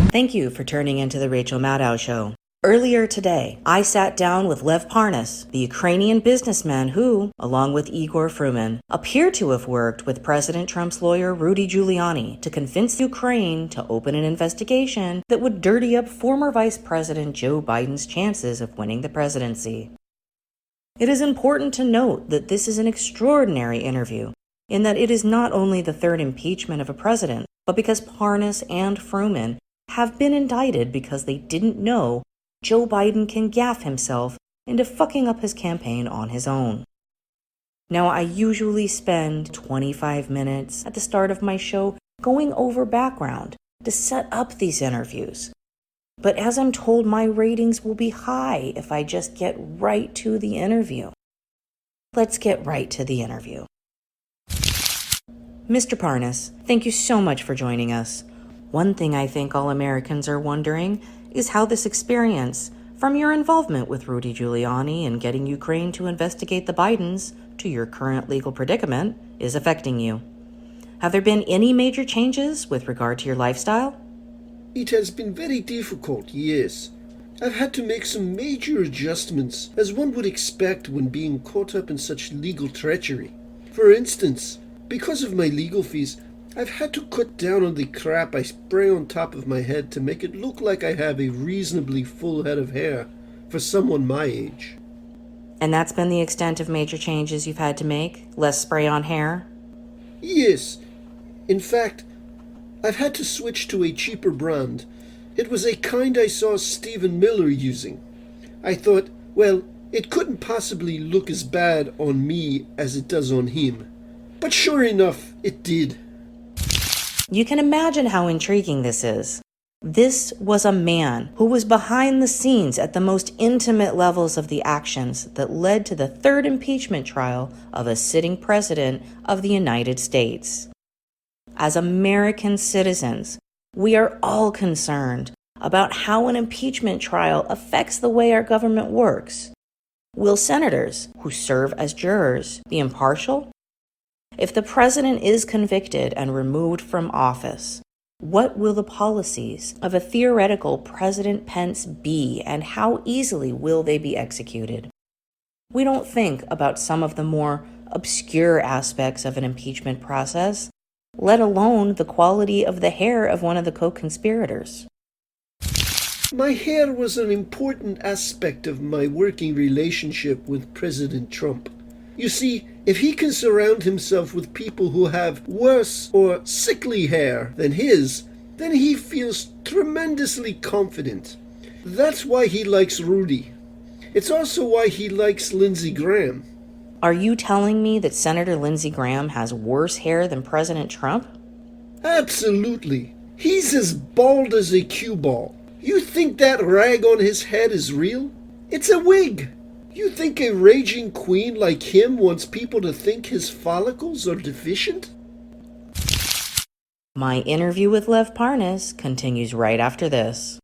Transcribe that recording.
Thank you for turning into the Rachel Maddow Show. Earlier today, I sat down with Lev Parnas, the Ukrainian businessman who, along with Igor Fruman, appeared to have worked with President Trump's lawyer Rudy Giuliani to convince Ukraine to open an investigation that would dirty up former Vice President Joe Biden's chances of winning the presidency. It is important to note that this is an extraordinary interview, in that it is not only the third impeachment of a president, but because Parnas and Fruman have been indicted because they didn't know Joe Biden can gaffe himself into fucking up his campaign on his own. Now, I usually spend 25 minutes at the start of my show going over background to set up these interviews. But as I'm told, my ratings will be high if I just get right to the interview. Let's get right to the interview. Mr. Parnas, thank you so much for joining us. One thing I think all Americans are wondering is how this experience, from your involvement with Rudy Giuliani and getting Ukraine to investigate the Bidens to your current legal predicament, is affecting you. Have there been any major changes with regard to your lifestyle? It has been very difficult, yes. I've had to make some major adjustments, as one would expect when being caught up in such legal treachery. For instance, because of my legal fees, I've had to cut down on the crap I spray on top of my head to make it look like I have a reasonably full head of hair for someone my age. And that's been the extent of major changes you've had to make? Less spray on hair? Yes. In fact, I've had to switch to a cheaper brand. It was a kind I saw Stephen Miller using. I thought, well, it couldn't possibly look as bad on me as it does on him. But sure enough, it did. You can imagine how intriguing this is. This was a man who was behind the scenes at the most intimate levels of the actions that led to the third impeachment trial of a sitting president of the United States. As American citizens, we are all concerned about how an impeachment trial affects the way our government works. Will senators who serve as jurors be impartial? If the president is convicted and removed from office, what will the policies of a theoretical President Pence be, and how easily will they be executed? We don't think about some of the more obscure aspects of an impeachment process, let alone the quality of the hair of one of the co-conspirators. My hair was an important aspect of my working relationship with President Trump. You see, if he can surround himself with people who have worse or sickly hair than his, then he feels tremendously confident. That's why he likes Rudy. It's also why he likes Lindsey Graham. Are you telling me that Senator Lindsey Graham has worse hair than President Trump? Absolutely. He's as bald as a cue ball. You think that rag on his head is real? It's a wig. You think a raging queen like him wants people to think his follicles are deficient? My interview with Lev Parnas continues right after this.